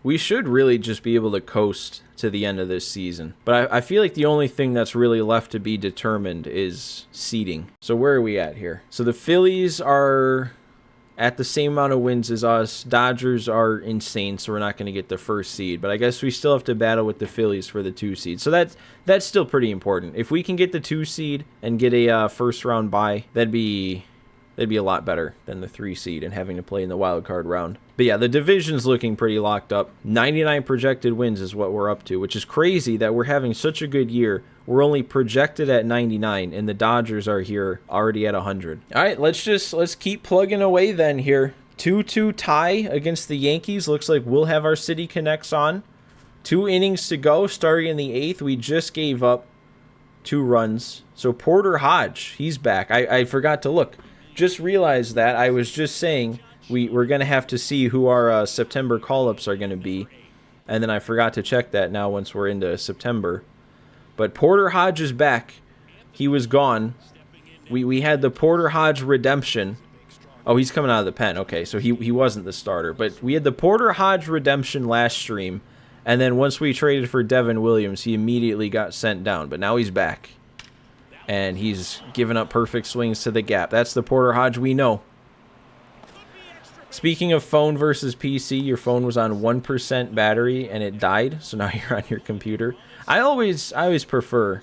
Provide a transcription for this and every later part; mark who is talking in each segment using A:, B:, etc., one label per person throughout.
A: We should really just be able to coast to the end of this season. But I feel like the only thing that's really left to be determined is seeding. So where are we at here? So the Phillies are at the same amount of wins as us. Dodgers are insane, so we're not going to get the first seed. But I guess we still have to battle with the Phillies for the 2 seed. So that's still pretty important. If we can get the 2 seed and get a first round bye, that'd be a lot better than the 3 seed and having to play in the wild card round. But yeah, the division's looking pretty locked up. 99 projected wins is what we're up to, which is crazy that we're having such a good year. We're only projected at 99, and the Dodgers are here already at 100. All right, let's keep plugging away then here. 2-2 tie against the Yankees. Looks like we'll have our City Connects on. 2 innings to go, starting in the 8th. We just gave up 2 runs. So Porter Hodge, he's back. I forgot to look. Just realized that. I was just saying we're going to have to see who our September call-ups are going to be. And then I forgot to check that now once we're into September. But Porter Hodge is back. He was gone. We had the Porter Hodge redemption. Oh, he's coming out of the pen. Okay, so he wasn't the starter. But we had the Porter Hodge redemption last stream. And then once we traded for Devin Williams, he immediately got sent down. But now he's back. And he's giving up perfect swings to the gap. That's the Porter Hodge we know. Speaking of phone versus PC, your phone was on 1% battery and it died, so now you're on your computer. I always prefer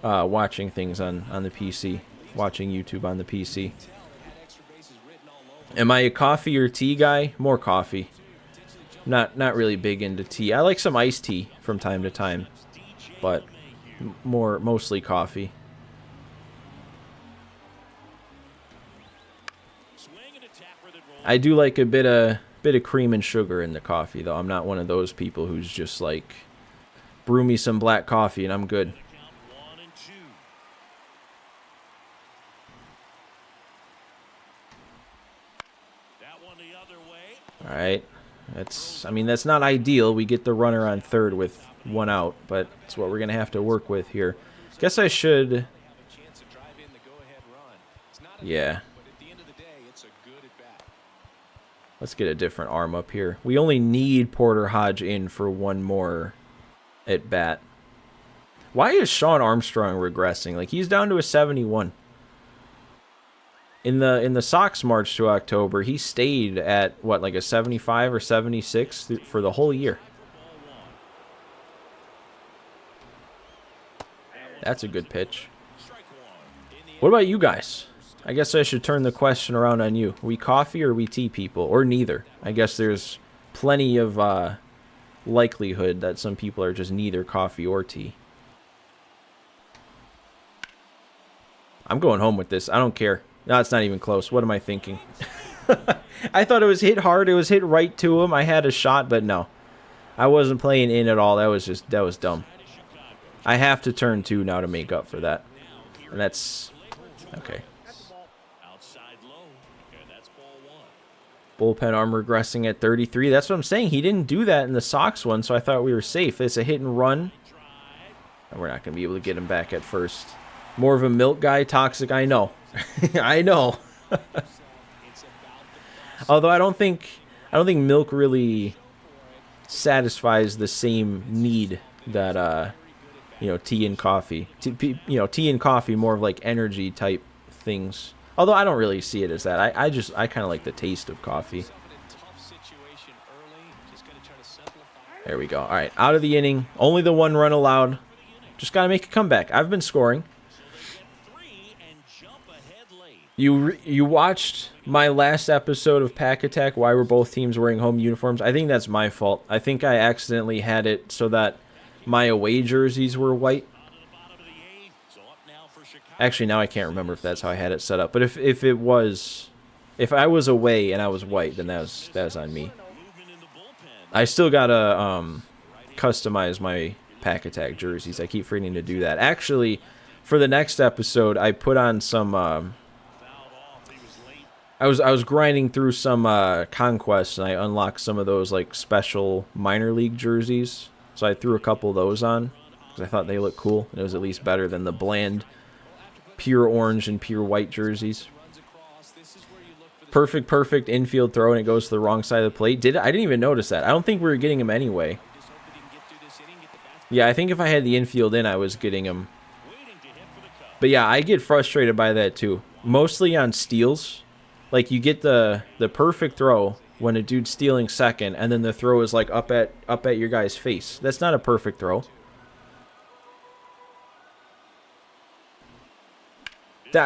A: watching things on the PC, watching YouTube on the PC. Am I a coffee or tea guy? More coffee. Not really big into tea. I like some iced tea from time to time, but mostly coffee. I do like a bit of cream and sugar in the coffee, though. I'm not one of those people who's just like, brew me some black coffee and I'm good. All right. That's not ideal. We get the runner on third with 1 out, but it's what we're going to have to work with here. Guess I should... Yeah. Let's get a different arm up here. We only need Porter Hodge in for 1 more at bat. Why is Sean Armstrong regressing? Like, he's down to a 71. In the Sox March to October, he stayed at what, like a 75 or 76 for the whole year. That's a good pitch. What about you guys? I guess I should turn the question around on you. Are we coffee or are we tea people? Or neither. I guess there's plenty of likelihood that some people are just neither coffee or tea. I'm going home with this. I don't care. No, it's not even close. What am I thinking? I thought it was hit hard. It was hit right to him. I had a shot, but no. I wasn't playing in at all. That was dumb. I have to turn 2 now to make up for that. And that's... Okay. Bullpen arm regressing at 33. That's what I'm saying. He didn't do that in the Sox one, so I thought we were safe. It's a hit and run. And we're not going to be able to get him back at first. More of a milk guy, toxic. I know. I know. Although I don't think milk really satisfies the same need that tea and coffee. Tea and coffee more of like energy type things. Although I don't really see it as that. I kind of like the taste of coffee. There we go. All right, out of the inning. Only the 1 run allowed. Just got to make a comeback. I've been scoring. You watched my last episode of Pack Attack, why were both teams wearing home uniforms? I think that's my fault. I think I accidentally had it so that my away jerseys were white. Actually, now I can't remember if that's how I had it set up. But if I was away and I was white, then that was on me. I still gotta customize my Pack Attack jerseys. I keep forgetting to do that. Actually, for the next episode, I put on some. I was grinding through some conquests, and I unlocked some of those like special minor league jerseys. So I threw a couple of those on because I thought they looked cool, and it was at least better than the bland pure orange and pure white jerseys. Perfect infield throw, and it goes to the wrong side of the plate. I didn't even notice that. I don't think we were getting him anyway. Yeah, I think if I had the infield in, I was getting him. But yeah, I get frustrated by that too. Mostly on steals. Like, you get the perfect throw when a dude's stealing second, and then the throw is like up at your guy's face. That's not a perfect throw.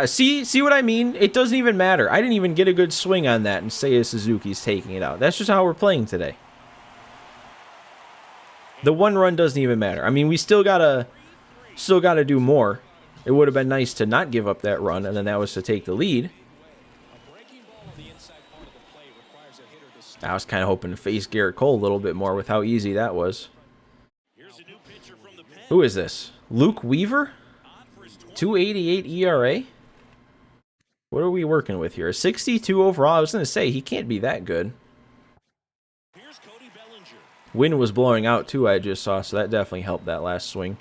A: See what I mean? It doesn't even matter. I didn't even get a good swing on that, and Seiya Suzuki's taking it out. That's just how we're playing today. The one run doesn't even matter. I mean, we still gotta do more. It would have been nice to not give up that run, and then that was to take the lead. I was kind of hoping to face Garrett Cole a little bit more with how easy that was. Who is this? Luke Weaver? 2.88 ERA? What are we working with here? A 62 overall? I was going to say, he can't be that good. Wind was blowing out too, I just saw, so that definitely helped that last swing.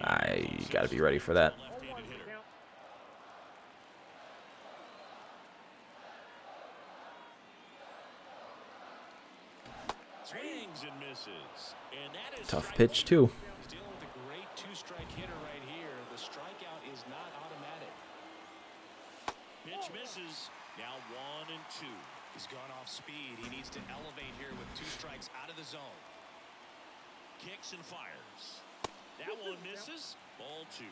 A: I got to be ready for that. Tough pitch too.
B: Misses. Now 1-2. He's gone off speed. He needs to elevate here with 2 strikes out of the zone. Kicks and fires. That one misses. Ball 2.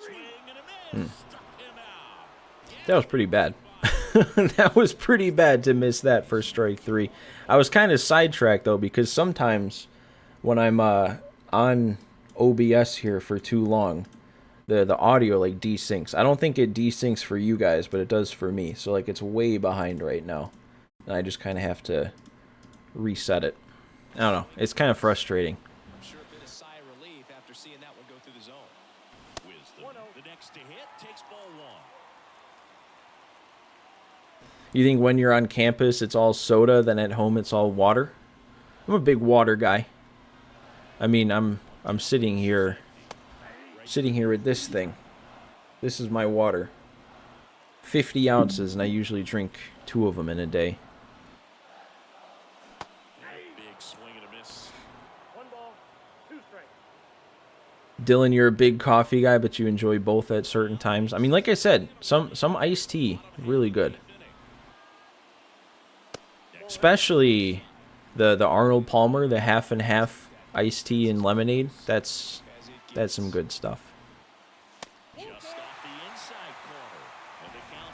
B: Swing and a miss. Struck him out.
A: That was pretty bad. That was pretty bad to miss that for strike 3. I was kind of sidetracked, though, because sometimes when I'm on OBS here for too long, the audio, like, desyncs. I don't think it desyncs for you guys, but it does for me. So, like, it's way behind right now. And I just kind of have to reset it. I don't know. It's kind of frustrating.
B: I'm sure a bit of sigh of relief after seeing that one go through the zone. Wisdom. The next to hit takes ball 1.
A: You think when you're on campus it's all soda, then at home it's all water? I'm a big water guy. I mean, I'm sitting here with this thing. This is my water. 50 ounces, and I usually drink 2 of them in a day.
B: Big swing and a miss. 1 ball, 2 strikes.
A: Dylan, you're a big coffee guy, but you enjoy both at certain times. I mean, like I said, some iced tea, really good. Especially the Arnold Palmer, the half and half iced tea and lemonade. That's some good stuff.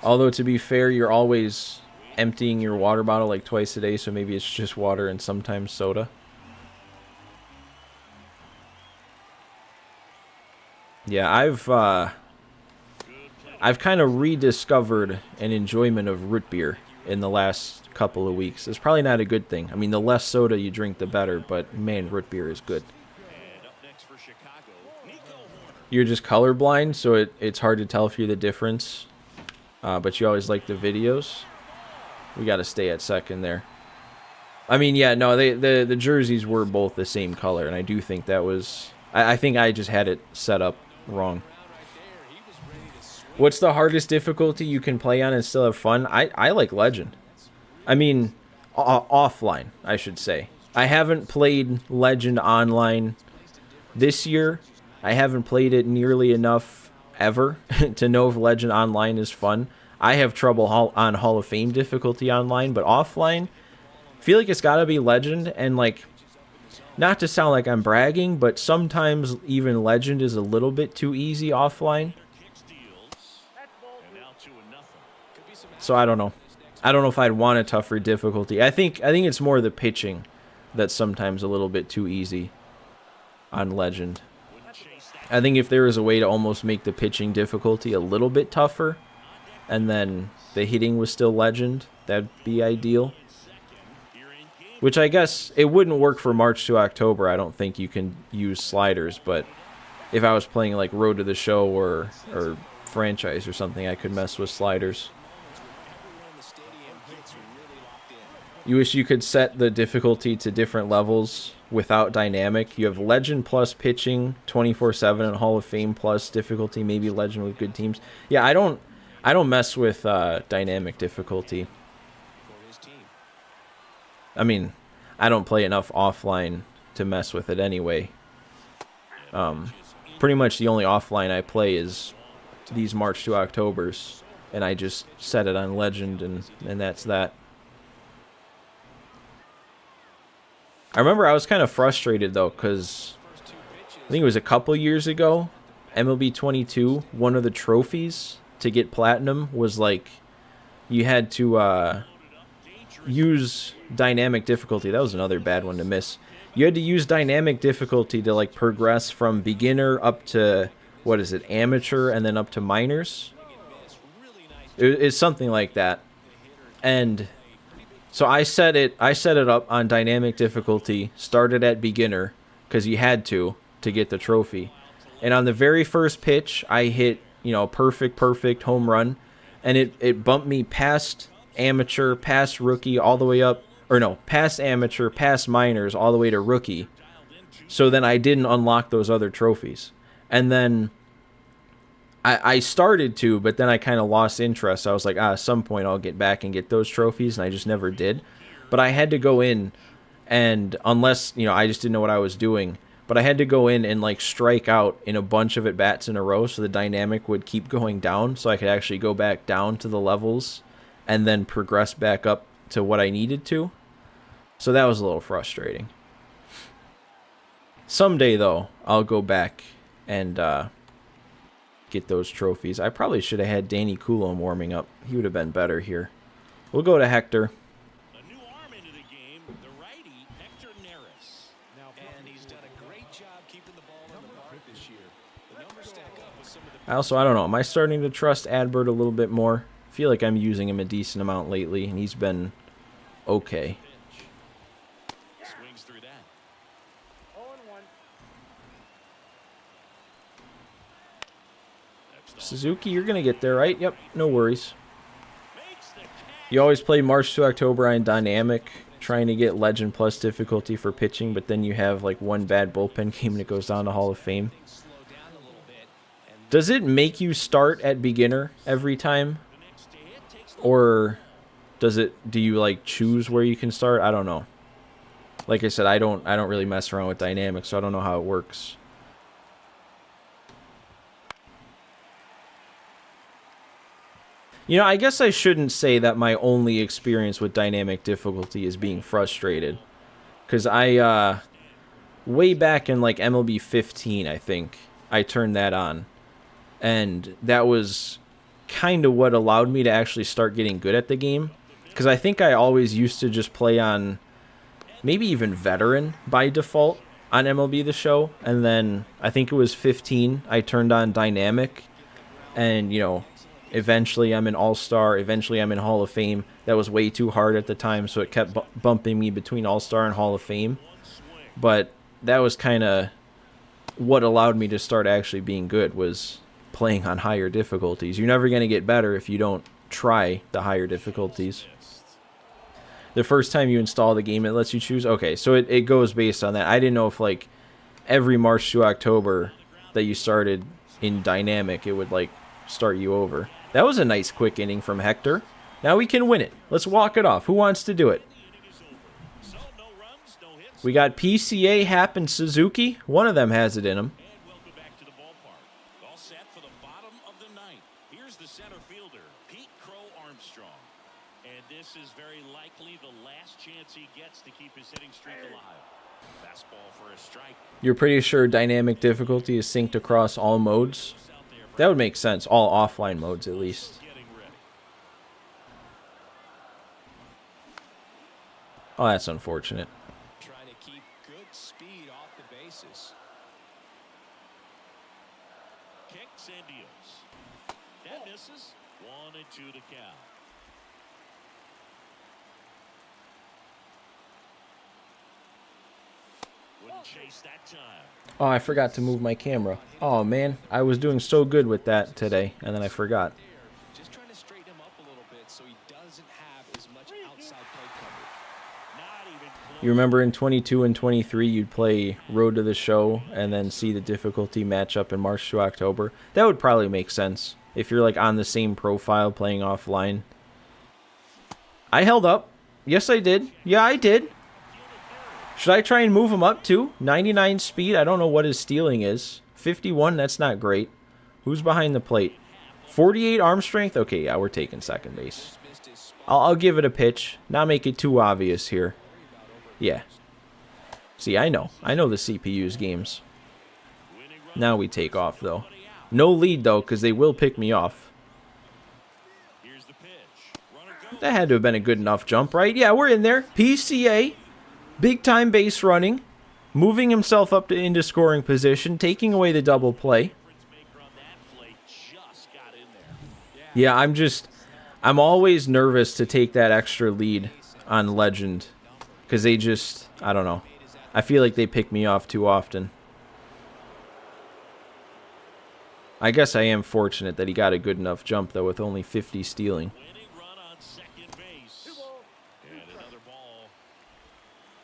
A: Although, to be fair, you're always emptying your water bottle like twice a day, so maybe it's just water and sometimes soda. Yeah, I've kind of rediscovered an enjoyment of root beer in the last couple of weeks. It's probably not a good thing. I mean, the less soda you drink, the better, but man, root beer is good. You're just colorblind, so it's hard to tell for you the difference, but you always like the videos. We got to stay at second there. I mean, yeah, no, the jerseys were both the same color, and I do think that was... I think I just had it set up wrong. What's the hardest difficulty you can play on and still have fun? I like Legend. I mean, offline, I should say. I haven't played Legend online this year. I haven't played it nearly enough ever to know if Legend online is fun. I have trouble on Hall of Fame difficulty online, but offline, I feel like it's got to be Legend. And, like, not to sound like I'm bragging, but sometimes even Legend is a little bit too easy offline. So I don't know. I don't know if I'd want a tougher difficulty. I think it's more the pitching that's sometimes a little bit too easy on Legend. I think if there was a way to almost make the pitching difficulty a little bit tougher, and then the hitting was still Legend, that'd be ideal. Which I guess it wouldn't work for March to October. I don't think you can use sliders, but if I was playing like Road to the Show or Franchise or something, I could mess with sliders. You wish you could set the difficulty to different levels without dynamic. You have legend plus pitching 24/7 and Hall of Fame plus difficulty, maybe legend with good teams. Yeah, I don't mess with dynamic difficulty. I mean, I don't play enough offline to mess with it anyway. Pretty much the only offline I play is these March to Octobers, and I just set it on legend, and that's that. I remember I was kind of frustrated though, because I think it was a couple years ago, MLB 22, one of the trophies to get platinum was like you had to use dynamic difficulty. That was another bad one to miss. You had to use dynamic difficulty to like progress from beginner up to, what is it, amateur, and then up to minors. It's something like that. And so I set it up on dynamic difficulty, started at beginner because you had to get the trophy. And on the very first pitch, I hit, perfect home run, and it bumped me past amateur, past rookie, all the way up, or no, past amateur, past minors, all the way to rookie. So then I didn't unlock those other trophies. And then I started to, but then I kind of lost interest. I was like, at some point I'll get back and get those trophies, and I just never did. But I had to go in, and unless, I just didn't know what I was doing, but I had to go in and like strike out in a bunch of at-bats in a row so the dynamic would keep going down, so I could actually go back down to the levels and then progress back up to what I needed to. So that was a little frustrating. Someday, though, I'll go back and get those trophies. I probably should have had Danny Coulomb warming up. He would have been better here. We'll go to Hector.
B: A new arm into the game, the righty, Hector Neris. And he's done a great job keeping the ball in the park this year. The numbers stack up with some of the...
A: I don't know. Am I starting to trust Adbert a little bit more? I feel like I'm using him a decent amount lately, and he's been okay.
B: Swings through that.
C: 0-1.
A: Suzuki, you're going to get there, right? Yep, no worries. You always play March to October on dynamic, trying to get legend plus difficulty for pitching, but then you have like one bad bullpen game and it goes down to Hall of Fame. Does it make you start at beginner every time? Or do you like choose where you can start? I don't know. Like I said, I don't really mess around with dynamics, so I don't know how it works. I guess I shouldn't say that my only experience with dynamic difficulty is being frustrated. Because way back in like MLB 15, I think, I turned that on. And that was kind of what allowed me to actually start getting good at the game. Because I think I always used to just play on maybe even veteran by default on MLB The Show. And then I think it was 15, I turned on dynamic. And, eventually I'm in All-Star. Eventually I'm in Hall of Fame. That was way too hard at the time, so it kept bumping me between All-Star and Hall of Fame. But that was kind of what allowed me to start actually being good, was playing on higher difficulties. You're never going to get better if you don't try the higher difficulties. The first time you install the game, it lets you choose. Okay, so it goes based on that. I didn't know if like every March to October that you started in dynamic, it would like start you over. That was a nice quick inning from Hector. Now we can win it. Let's walk it off. Who wants to do it? We got PCA, Happ, and Suzuki. One of them has it in them.
B: And welcome back to the ballpark. All set for the bottom of the ninth. Here's the center fielder, Pete Crow Armstrong. And this is very likely the last chance he gets to keep his hitting streak alive. Fastball for a strike.
A: You're pretty sure dynamic difficulty is synced across all modes? That would make sense. All offline modes, at least. Oh, that's unfortunate.
B: Trying to keep good speed off the bases. Kicks and deals. That misses. 1-2 to count. Wouldn't chase that time.
A: Oh, I forgot to move my camera. Oh, man. I was doing so good with that today, and then I forgot.
B: Just trying to straighten him up a little bit so he doesn't have as much outside play coverage. Not even close.
A: You remember in 22 and 23, you'd play Road to the Show and then see the difficulty match up in March to October. That would probably make sense if you're like on the same profile playing offline. I held up. Yes, I did. Yeah, I did. Should I try and move him up too? 99 speed. I don't know what his stealing is. 51. That's not great. Who's behind the plate? 48 arm strength. Okay, yeah, we're taking second base. I'll give it a pitch. Not make it too obvious here. Yeah. See, I know the CPU's games. Now we take off, though. No lead, though, because they will pick me off. That had to have been a good enough jump, right? Yeah, we're in there. PCA. Big-time base running. Moving himself up into scoring position. Taking away the double play. Yeah, I'm always nervous to take that extra lead on Legend. Because they just, I don't know. I feel like they pick me off too often. I guess I am fortunate that he got a good enough jump, though, with only 50 stealing.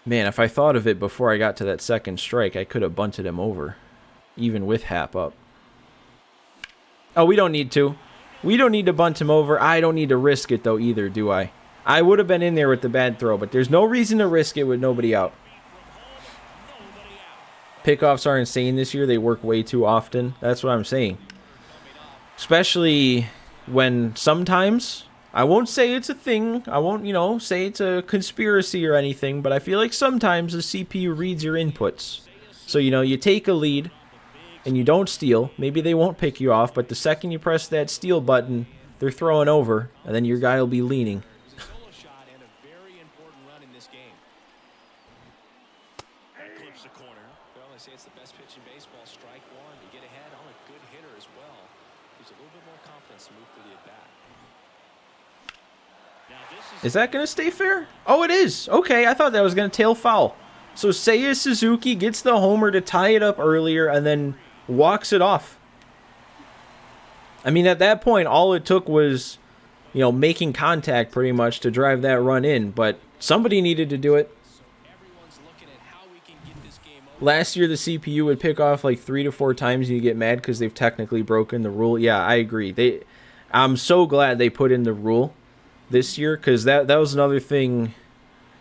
A: Man, if I thought of it before I got to that second strike, I could have bunted him over. Even with Hap up. Oh, we don't need to. We don't need to bunt him over. I don't need to risk it, though, either, do I? I would have been in there with the bad throw, but there's no reason to risk it with nobody out. Pickoffs are insane this year. They work way too often. That's what I'm saying. Especially when sometimes, I won't say it's a thing. I won't, say it's a conspiracy or anything, but I feel like sometimes the CPU reads your inputs. So, you take a lead and you don't steal. Maybe they won't pick you off, but the second you press that steal button, they're throwing over, and then your guy will be leaning. Is that going to stay fair? Oh, it is. Okay, I thought that was going to tail foul. So Seiya Suzuki gets the homer to tie it up earlier and then walks it off. I mean, at that point, all it took was, making contact pretty much to drive that run in. But somebody needed to do it. Last year, the CPU would pick off like 3 to 4 times and you get mad because they've technically broken the rule. Yeah, I agree. I'm so glad they put in the rule this year, because that was another thing,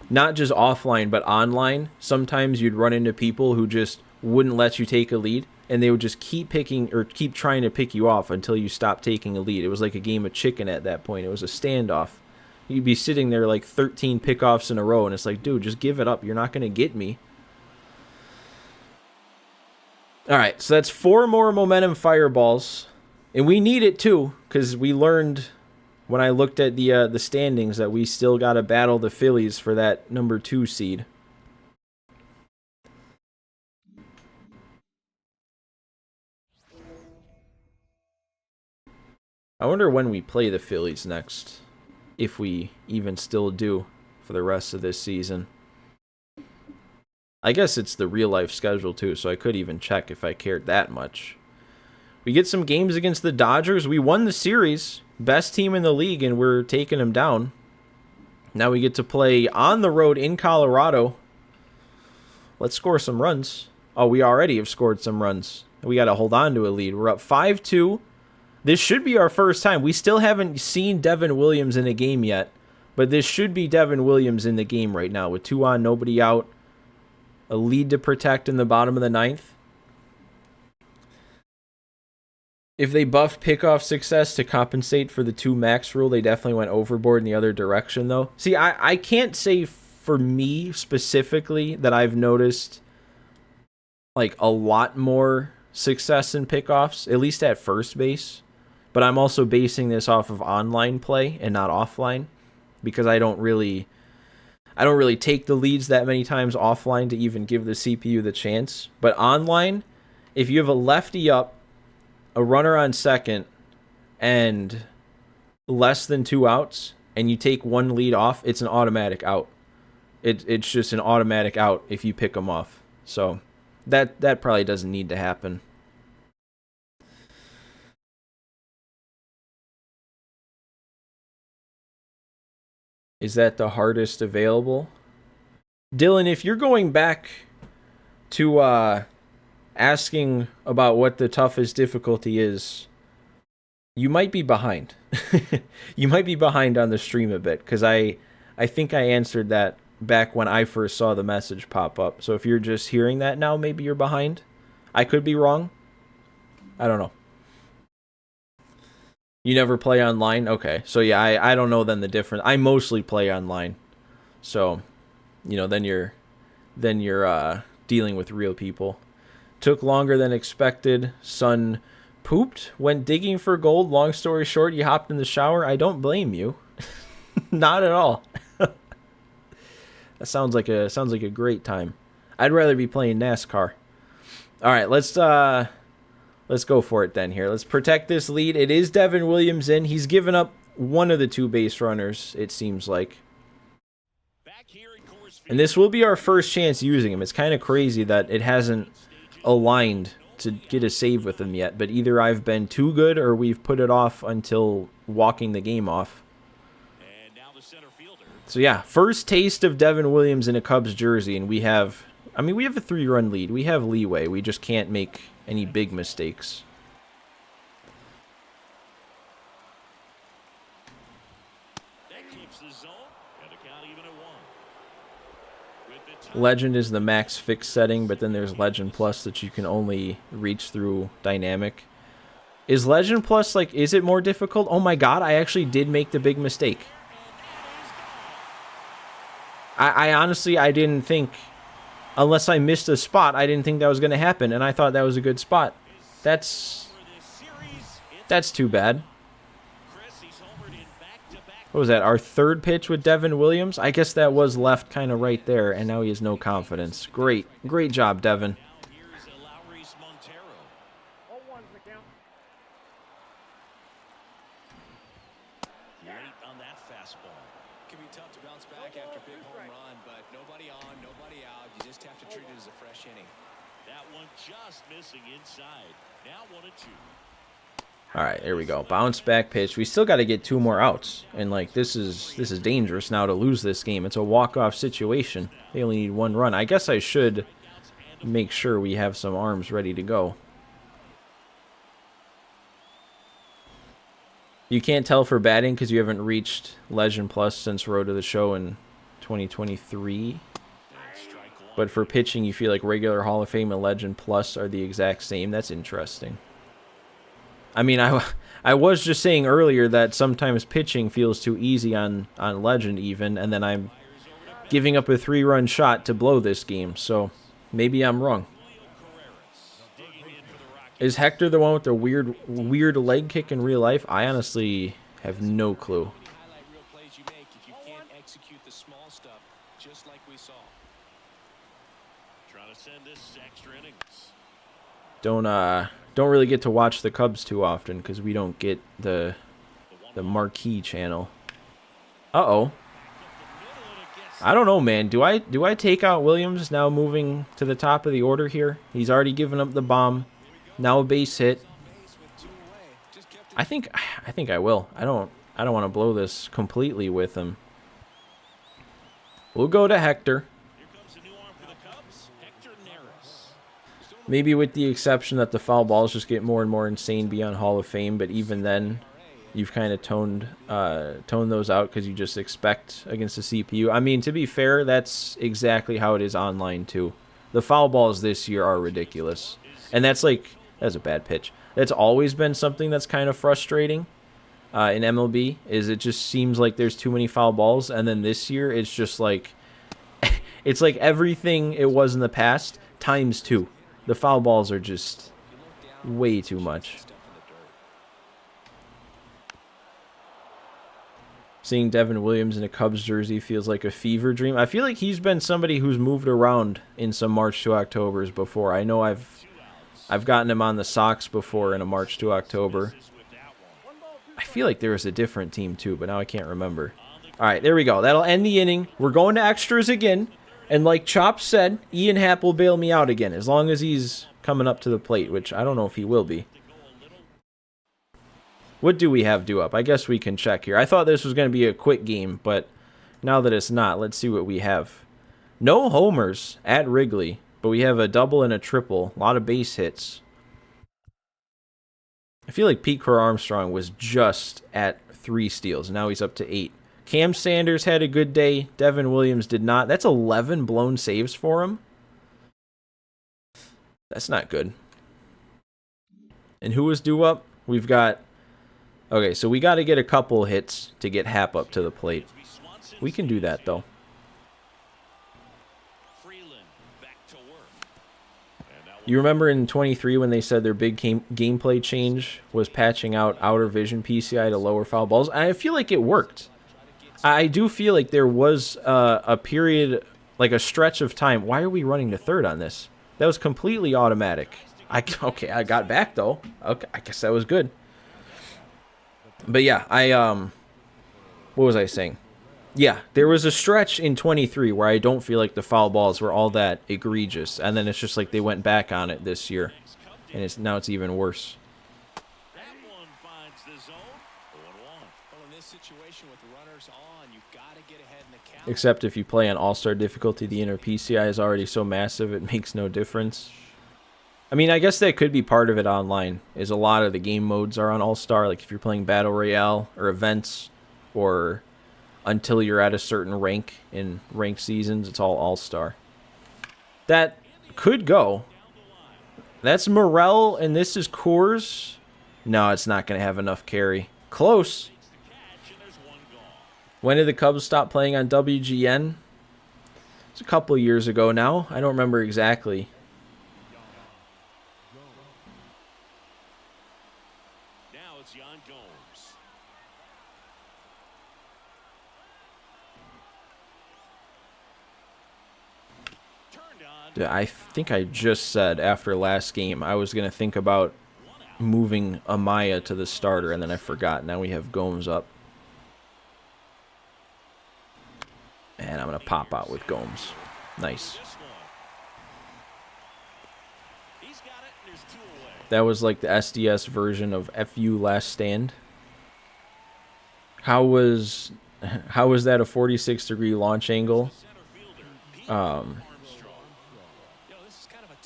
A: not just offline but online. Sometimes you'd run into people who just wouldn't let you take a lead, and they would just keep trying to pick you off until you stopped taking a lead. It was like a game of chicken at that point. It was a standoff. You'd be sitting there like 13 pickoffs in a row, and it's like, dude, just give it up. You're not going to get me. All right, so that's 4 more momentum fireballs, and we need it too, because we learned when I looked at the standings that we still got to battle the Phillies for that number 2 seed. I wonder when we play the Phillies next, if we even still do for the rest of this season. I guess it's the real-life schedule too, so I could even check if I cared that much. We get some games against the Dodgers. We won the series. Best team in the league, and we're taking them down. Now we get to play on the road in Colorado. Let's score some runs. Oh, we already have scored some runs. We got to hold on to a lead. We're up 5-2. This should be our first time. We still haven't seen Devin Williams in a game yet, but this should be Devin Williams in the game right now with 2 on, nobody out. A lead to protect in the bottom of the 9th. If they buffed pickoff success to compensate for the 2 max rule, they definitely went overboard in the other direction, though. See, I can't say for me specifically that I've noticed like a lot more success in pickoffs, at least at first base. But I'm also basing this off of online play and not offline, because I don't really take the leads that many times offline to even give the CPU the chance. But online, if you have a lefty up, a runner on second, and less than 2 outs, and you take 1 lead off, it's an automatic out. It's just an automatic out if you pick them off. So that probably doesn't need to happen. Is that the hardest available? Dylan, if you're going back to asking about what the toughest difficulty is, you might be behind. You might be behind on the stream a bit, because I think I answered that back when I first saw the message pop up. So if you're just hearing that now, maybe you're behind. I could be wrong. I don't know. You never play online? Okay. So yeah, I don't know then the difference. I mostly play online. So, then you're dealing with real people. Took longer than expected. Son pooped, went digging for gold. Long story short, you hopped in the shower. I don't blame you. Not at all. That sounds like a great time. I'd rather be playing NASCAR. All right, let's go for it then here. Let's protect this lead. It is Devin Williams in. He's given up one of the two base runners, it seems like. And this will be our first chance using him. It's kind of crazy that it hasn't aligned to get a save with him yet, but either I've been too good or we've put it off until walking the game off. So yeah, first taste of Devin Williams in a Cubs jersey, and we have a 3-run lead. We have leeway. We just can't make any big mistakes. Legend is the max fix setting, but then there's Legend Plus that you can only reach through dynamic. Is Legend Plus, is it more difficult? Oh my god, I actually did make the big mistake. I honestly, I didn't think, unless I missed a spot, I didn't think that was going to happen, and I thought that was a good spot. That's too bad. What was that, our third pitch with Devin Williams? I guess that was left kind of right there, and now he has no confidence. Great job, Devin. All right, there we go. Bounce back pitch. We still got to get 2 more outs, and this is dangerous now to lose this game. It's a walk-off situation. They only need 1 run. I guess I should make sure we have some arms ready to go. You can't tell for batting because you haven't reached Legend Plus since Road to the Show in 2023. But for pitching, you feel like regular Hall of Fame and Legend Plus are the exact same. That's interesting. I mean, I was just saying earlier that sometimes pitching feels too easy on Legend even, and then I'm giving up a 3-run shot to blow this game, so maybe I'm wrong. Is Hector the one with the weird leg kick in real life? I honestly have no clue. Don't really get to watch the Cubs too often because we don't get the marquee channel. Uh-oh. I don't know, man. Do I take out Williams now moving to the top of the order here? He's already given up the bomb. Now a base hit. I think I will. I don't want to blow this completely with him. We'll go to Hector. Maybe with the exception that the foul balls just get more and more insane beyond Hall of Fame, but even then, you've kind of toned those out because you just expect against the CPU. I mean, to be fair, that's exactly how it is online too. The foul balls this year are ridiculous, and that's a bad pitch. That's always been something that's kind of frustrating in MLB. Is it just seems like there's too many foul balls, and then this year it's just it's like everything it was in the past times 2. The foul balls are just way too much. Seeing Devin Williams in a Cubs jersey feels like a fever dream. I feel like he's been somebody who's moved around in some March to Octobers before. I know I've gotten him on the Sox before in a March to October. I feel like there was a different team too, but now I can't remember. All right, there we go. That'll end the inning. We're going to extras again. And like Chop said, Ian Happ will bail me out again, as long as he's coming up to the plate, which I don't know if he will be. What do we have due up? I guess we can check here. I thought this was going to be a quick game, but now that it's not, let's see what we have. No homers at Wrigley, but we have a double and a triple. A lot of base hits. I feel like Pete Crow Armstrong was just at 3 steals. Now he's up to 8. Cam Sanders had a good day. Devin Williams did not. That's 11 blown saves for him. That's not good. And who was due up? We've got... Okay, so we got to get a couple hits to get Hap up to the plate. We can do that, though. You remember in 23 when they said their big gameplay change was patching out outer vision PCI to lower foul balls? I feel like it worked. I do feel like there was a period, like a stretch of time. Why are we running to third on this? That was completely automatic. Okay, I got back, though. Okay, I guess that was good. But yeah, what was I saying? Yeah, there was a stretch in 23 where I don't feel like the foul balls were all that egregious, and then it's just like they went back on it this year, and now it's even worse.
B: That one finds the zone. 0-1. Well, in this situation with runners on, you've got to get ahead in the count.
A: Except if you play on All-Star difficulty, the inner PCI is already so massive it makes no difference. I mean, I guess that could be part of it online, is a lot of the game modes are on All-Star, like if you're playing Battle Royale or events or until you're at a certain rank in ranked seasons, it's all All-Star. That could go. That's Morel, and this is Coors. No, it's not going to have enough carry. Close. When did the Cubs stop playing on WGN? It's a couple years ago now. I don't remember exactly.
B: Now it's Yan Gomes.
A: I think I just said after last game I was going to think about moving Amaya to the starter, and then I forgot. Now we have Gomes up. And I'm going to pop out with Gomes. Nice. That was like the SDS version of FU Last Stand. How was that a 46-degree launch angle?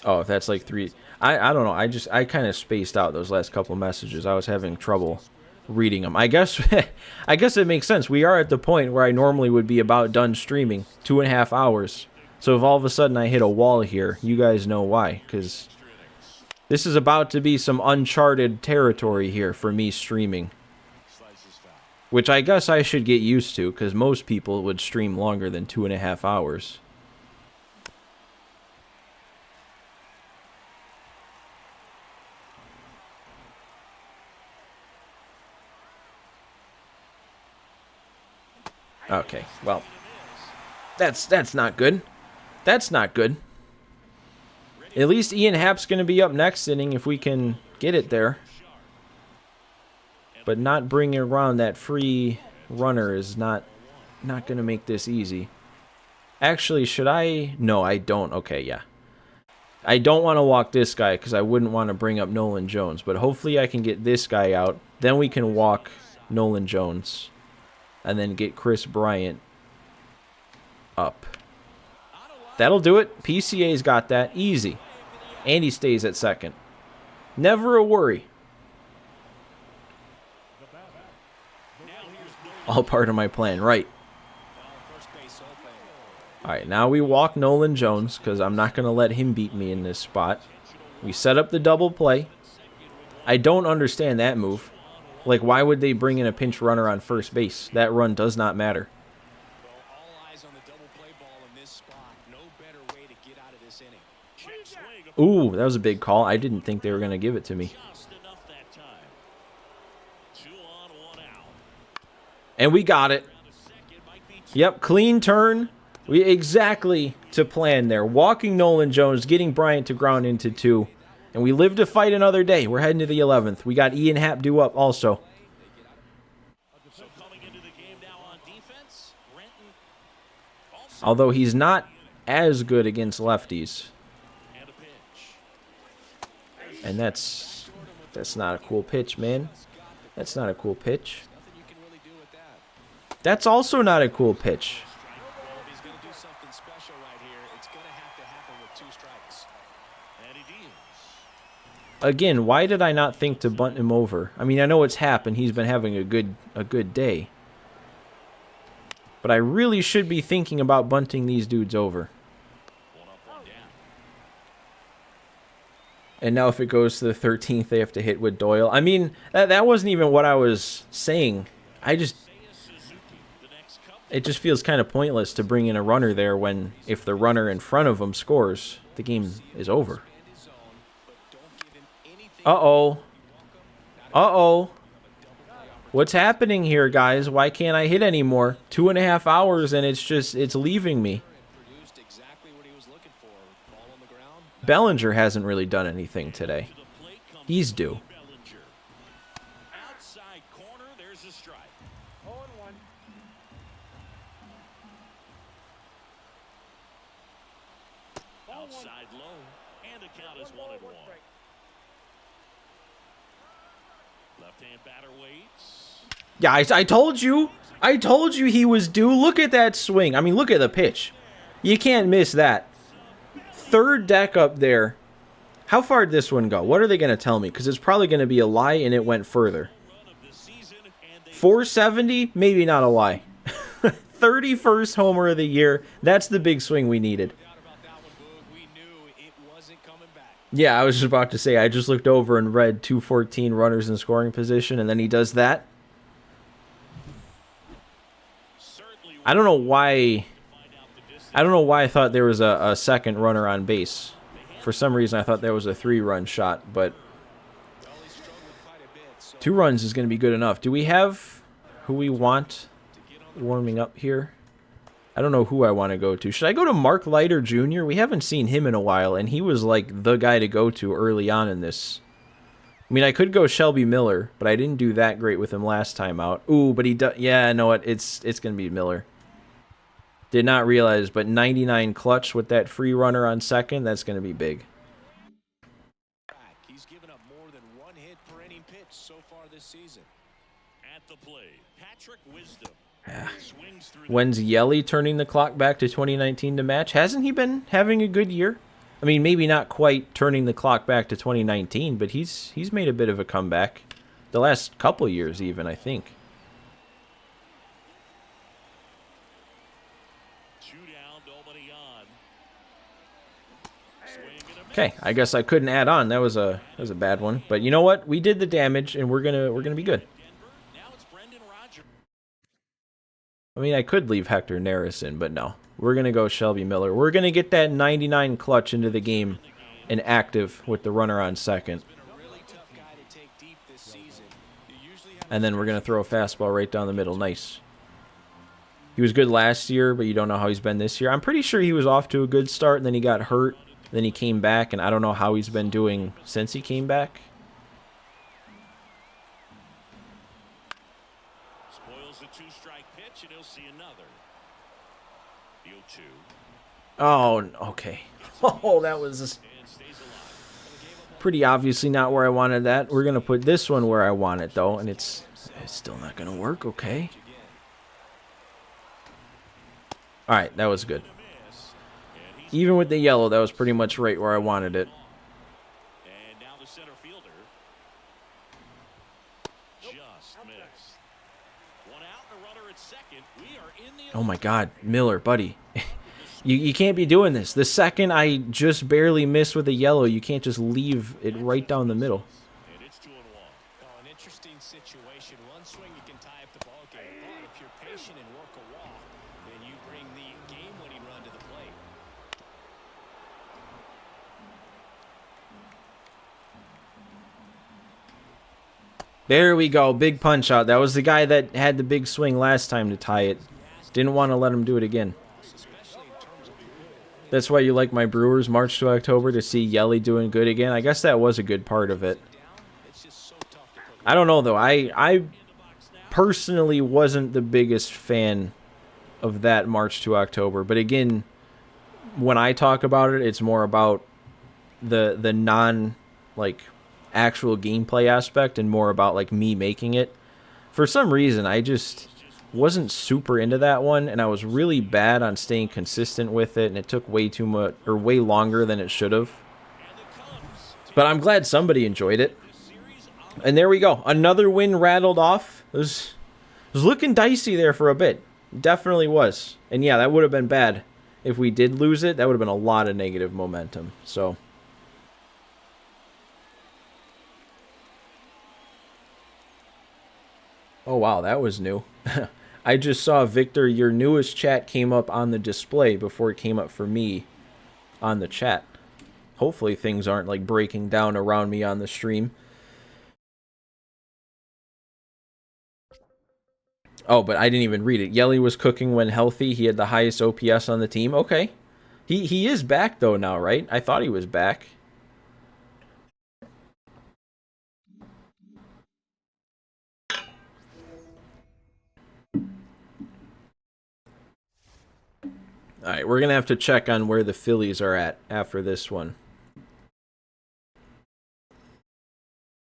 A: Oh, that's like 3. I don't know. I kind of spaced out those last couple messages. I was having trouble reading them. I guess it makes sense. We are at the point where I normally would be about done streaming, 2.5 hours. So if all of a sudden I hit a wall here, you guys know why, because this is about to be some uncharted territory here for me streaming. Which I guess I should get used to, because most people would stream longer than 2.5 hours. Okay, well, that's not good. That's not good. At least Ian Happ's going to be up next inning if we can get it there. But not bringing around that free runner is not going to make this easy. Actually, should I? No, I don't. Okay, yeah. I don't want to walk this guy because I wouldn't want to bring up Nolan Jones. But hopefully I can get this guy out. Then we can walk Nolan Jones. And then get Chris Bryant up. That'll do it. PCA's got that. Easy. And he stays at second. Never a worry. All part of my plan. Right. Alright, now we walk Nolan Jones because I'm not going to let him beat me in this spot. We set up the double play. I don't understand that move. Like, why would they bring in a pinch runner on first base? That run does not matter. Ooh, that was a big call. I didn't think they were going to give it to me. And we got it. Yep, clean turn. We exactly to plan there. Walking Nolan Jones, getting Bryant to ground into 2. And we live to fight another day. We're heading to the 11th. We got Ian Happ due up also. Although he's not as good against lefties. And that's not a cool pitch, man. That's not a cool pitch. That's also not a cool pitch. again, why did I not think to bunt him over? I mean, I know it's happened. He's been having a good day. But I really should be thinking about bunting these dudes over. And now if it goes to the 13th, they have to hit with Doyle. I mean, that wasn't even what I was saying. It just feels kind of pointless to bring in a runner there when if the runner in front of him scores, the game is over. Uh-oh. Uh-oh. What's happening here, guys? Why can't I hit anymore? 2.5 hours and it's leaving me. Bellinger hasn't really done anything today. He's due.
B: Outside corner, there's a strike.
C: 0-1.
B: Outside low, and the count is 1-1. Left-hand batter waits.
A: Yeah, I told you. I told you he was due. Look at that swing. I mean, look at the pitch. You can't miss that. Third deck up there. How far did this one go? What are they going to tell me? Because it's probably going to be a lie, and it went further. 470? Maybe not a lie. 31st homer of the year. That's the big swing we needed. Yeah, I was just about to say, I just looked over and read 214 runners in scoring position, and then he does that. I don't know why I thought there was a second runner on base. For some reason, I thought there was a 3-run shot, but 2 runs is going to be good enough. Do we have who we want warming up here? I don't know who I want to go to. Should I go to Mark Leiter Jr.? We haven't seen him in a while, and he was like the guy to go to early on in this. I mean, I could go Shelby Miller, but I didn't do that great with him last time out. Ooh, but he does. Yeah, I know what? It's going to be Miller. Did not realize, but 99 clutch with that free runner on second, that's going to be big.
B: He's given up more than 1 hit per inning pitch so far this season. At the plate, Patrick Wisdom.
A: When's Yelly turning the clock back to 2019 to match? Hasn't he been having a good year? I mean, maybe not quite turning the clock back to 2019, but he's made a bit of a comeback. The last couple years even, I think. Okay, I guess I couldn't add on. That was a bad one. But you know what? We did the damage, and we're gonna be good. I mean, I could leave Hector Neris in, but no. We're gonna go Shelby Miller. We're gonna get that 99 clutch into the game and active with the runner on second. And then we're gonna throw a fastball right down the middle. Nice. He was good last year, but you don't know how he's been this year. I'm pretty sure he was off to a good start, and then he got hurt. Then he came back, and I don't know how he's been doing since he came back.
B: Spoils a 2-strike pitch, and he'll see another. The 0-2.
A: Oh, okay. Oh, that was pretty obviously not where I wanted that. We're going to put this one where I want it, though, and it's still not going to work. Okay. All right, that was good. Even with the yellow, that was pretty much right where I wanted it.
B: And now the center fielder just missed. One out, the runner at second. We are in the...
A: Oh my God, Miller, buddy. You can't be doing this. The second I just barely missed with the yellow, you can't just leave it right down the middle.
B: And it's 2-1. Oh, an interesting situation. One swing you can tie up the ball game, but if you're patient and work a walk, then you bring the game-winning run to the plate.
A: There we go. Big punch out. That was the guy that had the big swing last time to tie it. Didn't want to let him do it again. That's why you like my Brewers March to October, to see Yelly doing good again. I guess that was a good part of it. I don't know, though. I personally wasn't the biggest fan of that March to October. But again, when I talk about it, it's more about the non, like, actual gameplay aspect and more about like me making it. For some reason, I just wasn't super into that one, and I was really bad on staying consistent with it, and it took way too much or way longer than it should have. But I'm glad somebody enjoyed it. And there we go. Another win rattled off. It was looking dicey there for a bit. Definitely was. And yeah, that would have been bad. If we did lose it, that would have been a lot of negative momentum. So... Oh, wow, that was new. I just saw, Victor, your newest chat came up on the display before it came up for me on the chat. Hopefully things aren't, like, breaking down around me on the stream. Oh, but I didn't even read it. Yelly was cooking when healthy. He had the highest OPS on the team. Okay. He is back, though, now, right? I thought he was back. Alright, we're going to have to check on where the Phillies are at after this one.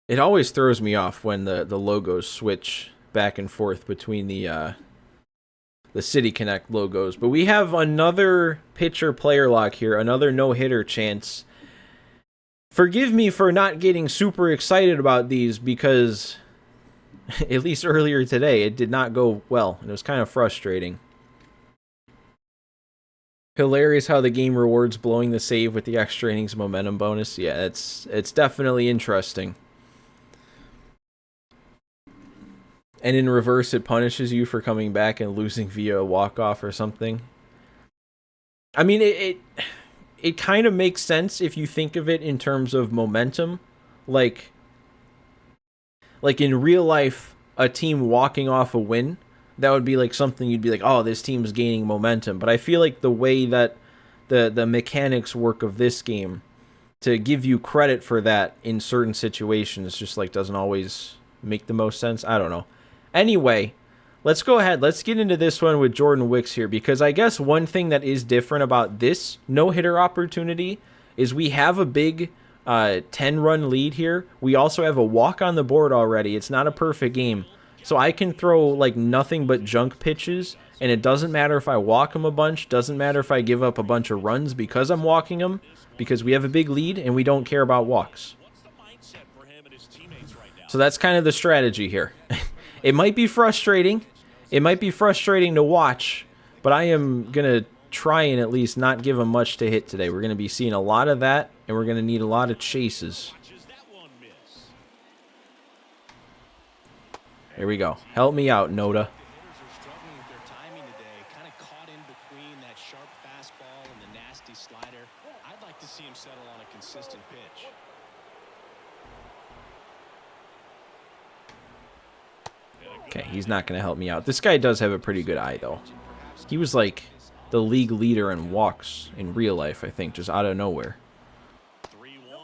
A: It always throws me off when the logos switch back and forth between the City Connect logos. But we have another pitcher player lock here, another no-hitter chance. Forgive me for not getting super excited about these because, at least earlier today, it did not go well. And it was kind of frustrating. Hilarious how the game rewards blowing the save with the extra innings momentum bonus. Yeah, it's definitely interesting. And in reverse, it punishes you for coming back and losing via a walk-off or something. I mean, it kind of makes sense if you think of it in terms of momentum. Like in real life, a team walking off a win, that would be like something you'd be like, oh, this team's gaining momentum. But I feel like the way that the mechanics work of this game, to give you credit for that in certain situations, just like doesn't always make the most sense. I don't know. Anyway, let's go ahead. Let's get into this one with Jordan Wicks here, because I guess one thing that is different about this no-hitter opportunity is we have a big 10-run lead here. We also have a walk on the board already. It's not a perfect game. So I can throw like nothing but junk pitches, and it doesn't matter if I walk them a bunch, doesn't matter if I give up a bunch of runs because I'm walking them, because we have a big lead and we don't care about walks. So that's kind of the strategy here. It might be frustrating. It might be frustrating to watch, but I am going to try and at least not give him much to hit today. We're going to be seeing a lot of that, and we're going to need a lot of chases. Here we go. Help me out, Noda. Okay, he's not going to help me out. This guy does have a pretty good eye, though. He was like the league leader in walks in real life, I think, just out of nowhere.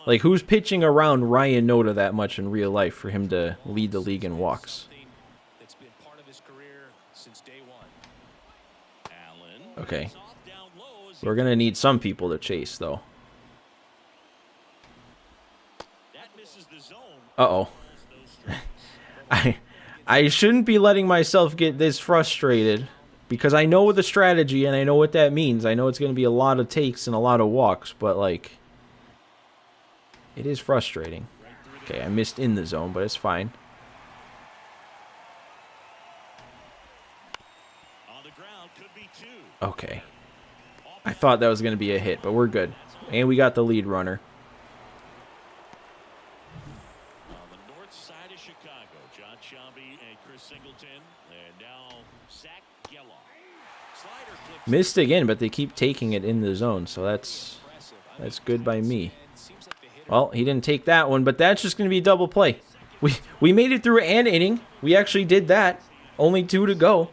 A: Like, who's pitching around Ryan Noda that much in real life for him to lead the league in walks? Okay. We're going to need some people to chase, though. Uh-oh. I shouldn't be letting myself get this frustrated, because I know the strategy and I know what that means. I know it's going to be a lot of takes and a lot of walks, but, like, it is frustrating. Okay, I missed in the zone, but it's fine. Okay. I thought that was going to be a hit, but we're good. And we got the lead runner. Missed again, but they keep taking it in the zone, so that's good by me. Well, he didn't take that one, but that's just going to be a double play. We made it through an inning. We actually did that. Only 2 to go.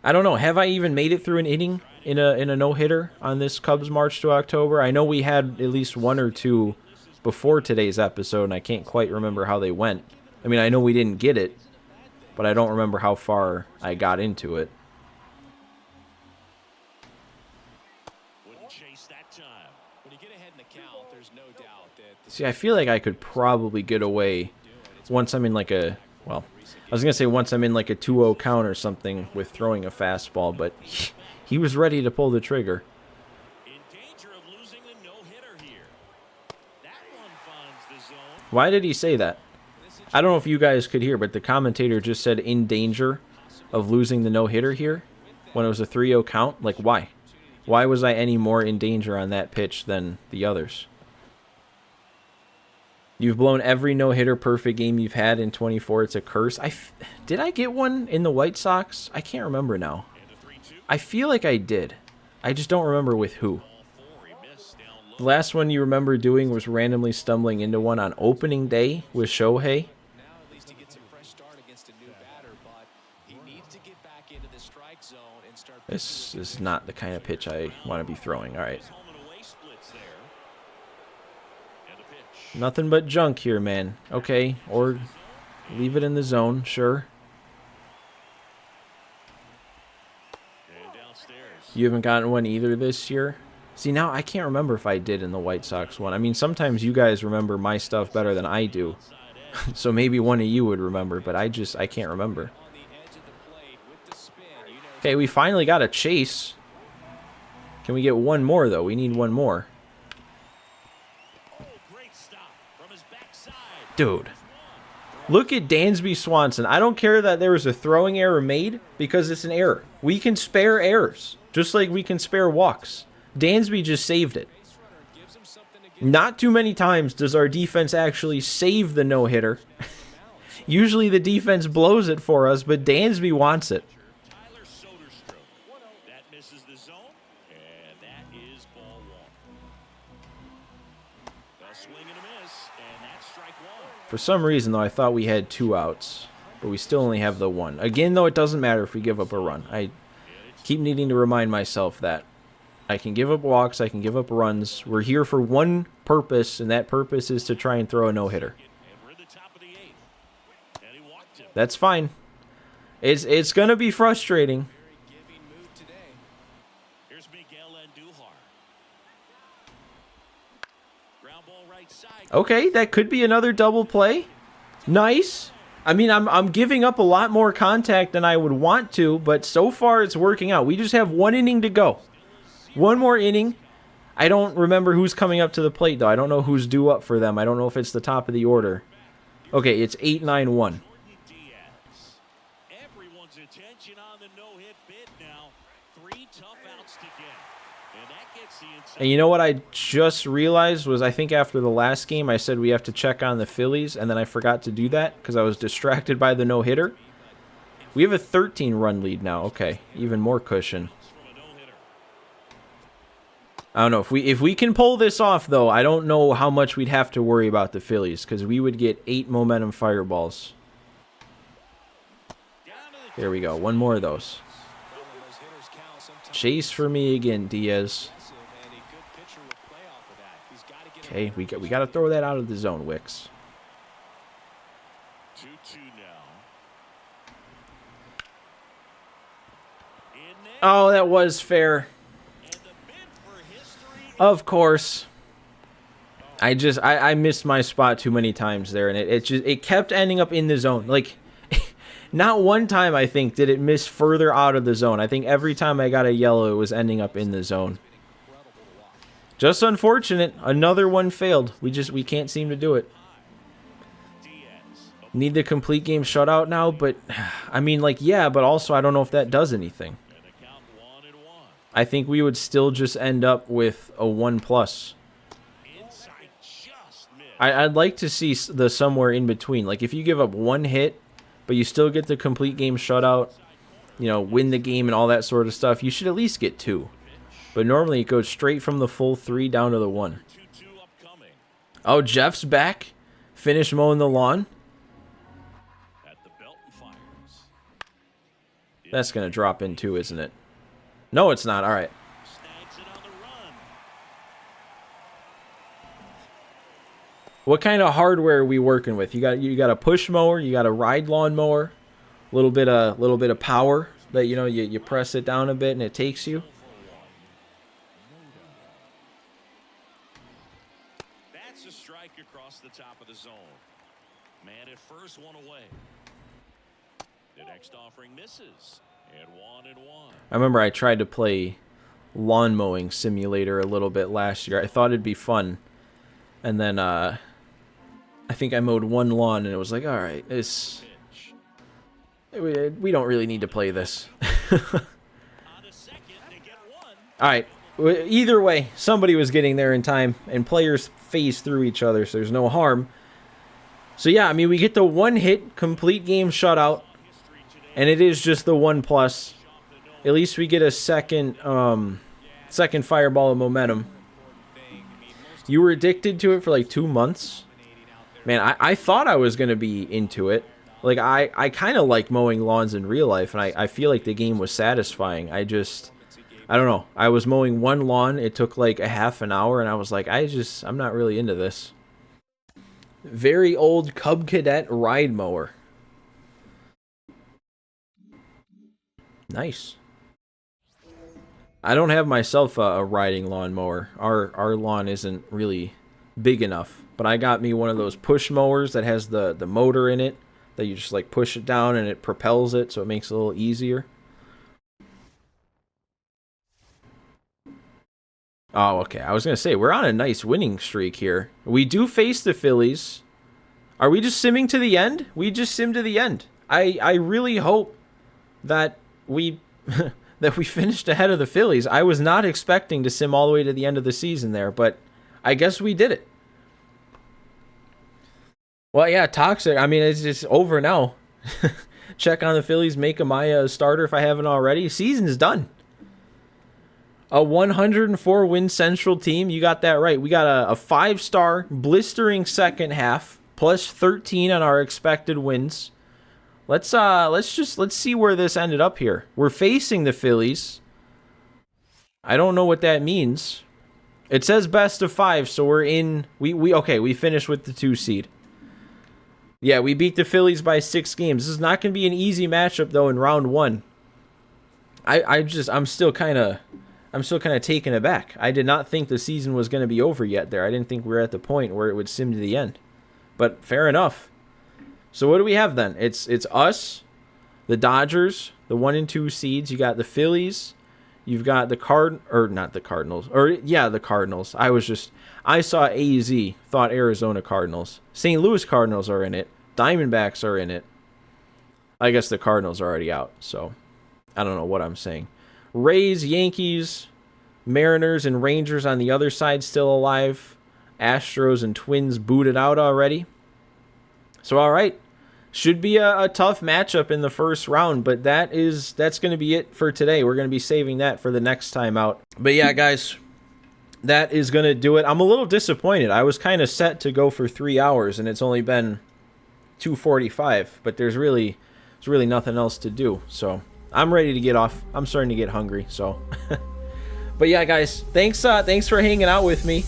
A: I don't know. Have I even made it through an inning in a no-hitter on this Cubs March to October? I know we had at least 1 or 2 before today's episode, and I can't quite remember how they went. I mean, I know we didn't get it, but I don't remember how far I got into it. See, I feel like I could probably get away once I'm in like a, well, I was going to say once I'm in like a 2-0 count or something with throwing a fastball, but he was ready to pull the trigger. Why did he say that? I don't know if you guys could hear, but the commentator just said in danger of losing the no-hitter here when it was a 3-0 count. Like, why? Why was I any more in danger on that pitch than the others? You've blown every no-hitter perfect game you've had in 24. It's a curse. Did I get one in the White Sox? I can't remember now. I feel like I did. I just don't remember with who. The last one you remember doing was randomly stumbling into one on opening day with Shohei. This is not the kind of pitch I want to be throwing. All right. Nothing but junk here, man. Okay, or leave it in the zone, sure. You haven't gotten one either this year? See, now I can't remember if I did in the White Sox one. I mean, sometimes you guys remember my stuff better than I do. So maybe one of you would remember, but I can't remember. Okay, we finally got a chase. Can we get one more, though? We need one more. Dude, look at Dansby Swanson. I don't care that there was a throwing error made because it's an error. We can spare errors, just like we can spare walks. Dansby just saved it. Not too many times does our defense actually save the no-hitter. Usually the defense blows it for us, but Dansby wants it. For some reason, though, I thought we had 2 outs, but we still only have the 1. Again, though, it doesn't matter if we give up a run. I keep needing to remind myself that I can give up walks, I can give up runs. We're here for one purpose, and that purpose is to try and throw a no-hitter. That's fine. It's going to be frustrating. Okay, that could be another double play. Nice. I mean, I'm giving up a lot more contact than I would want to, but so far it's working out. We just have 1 inning to go. 1 more inning. I don't remember who's coming up to the plate, though. I don't know who's due up for them. I don't know if it's the top of the order. Okay, it's 8-9-1.
B: Everyone's attention on the no-hit bid now. 3 tough outs to get.
A: And you know what I just realized was I think after the last game I said we have to check on the Phillies, and then I forgot to do that because I was distracted by the no-hitter. We have a 13-run lead now. Okay, even more cushion. I don't know. If we can pull this off, though, I don't know how much we'd have to worry about the Phillies because we would get 8 momentum fireballs. There we go. 1 more of those. Chase for me again, Diaz. Okay, we got to throw that out of the zone, Wicks.
B: 2-2 now.
A: Oh, that was fair. Of course. I missed my spot too many times there, and it kept ending up in the zone. Like, not one time I think did it miss further out of the zone. I think every time I got a yellow, it was ending up in the zone. Just unfortunate. Another one failed. We can't seem to do it. Need the complete game shutout now, but I mean, like, yeah, but also I don't know if that does anything. I think we would still just end up with a 1+. I'd like to see the somewhere in between. Like, if you give up 1 hit, but you still get the complete game shutout, you know, win the game and all that sort of stuff, you should at least get 2. But normally it goes straight from the full 3 down to the 1. Oh, Jeff's back. Finish mowing the lawn. That's going to drop in too, isn't it? No, it's not. All right. What kind of hardware are we working with? You got a push mower, you got a ride lawn mower, a little bit of power that you press it down a bit and it takes you.
B: That's a strike across the top of the zone. Man at first, 1 away. The next offering misses. And 1-1.
A: I remember I tried to play lawn mowing simulator a little bit last year. I thought it'd be fun. And then I think I mowed one lawn, and it was like, all right, we don't really need to play this. All right. Either way, somebody was getting there in time, and players phase through each other, so there's no harm. So yeah, I mean, we get the 1-hit complete game shutout, and it is just the 1+. At least we get a second fireball of momentum. You were addicted to it for like 2 months. Man, I thought I was going to be into it. Like, I kind of like mowing lawns in real life, and I feel like the game was satisfying. I don't know. I was mowing one lawn. It took like a half an hour, and I was like, I'm not really into this. Very old Cub Cadet ride mower. Nice. I don't have myself a riding lawn mower. Our lawn isn't really big enough, but I got me one of those push mowers that has the motor in it that you just like push it down and it propels it, so it makes it a little easier. Oh, okay. I was going to say, we're on a nice winning streak here. We do face the Phillies. Are we just simming to the end? We just sim to the end. I really hope that we that we finished ahead of the Phillies. I was not expecting to sim all the way to the end of the season there, but I guess we did it. Well, yeah, toxic. I mean, it's just over now. Check on the Phillies, make Amaya a starter if I haven't already. Season's done. A 104 win Central team. You got that right. We got a 5-star blistering second half, plus 13 on our expected wins. Let's see where this ended up here. We're facing the Phillies. I don't know what that means. It says best of 5, so we're in. We finished with the 2 seed. Yeah, we beat the Phillies by 6 games. This is not going to be an easy matchup though in round 1. I'm still kind of taken aback. I did not think the season was going to be over yet there. I didn't think we were at the point where it would sim to the end. But fair enough. So what do we have then? It's us, the Dodgers, the 1 and 2 seeds. You got the Phillies. You've got the Cardinals. I saw AZ, thought Arizona Cardinals. St. Louis Cardinals are in it. Diamondbacks are in it. I guess the Cardinals are already out, so I don't know what I'm saying. Rays, Yankees, Mariners, and Rangers on the other side still alive. Astros and Twins booted out already. So, all right. Should be a tough matchup in the first round, but that's going to be it for today. We're going to be saving that for the next time out. But yeah, guys, that is going to do it. I'm a little disappointed. I was kind of set to go for 3 hours, and it's only been 2:45, but there's really nothing else to do. So I'm ready to get off. I'm starting to get hungry. So, but yeah, guys, thanks for hanging out with me.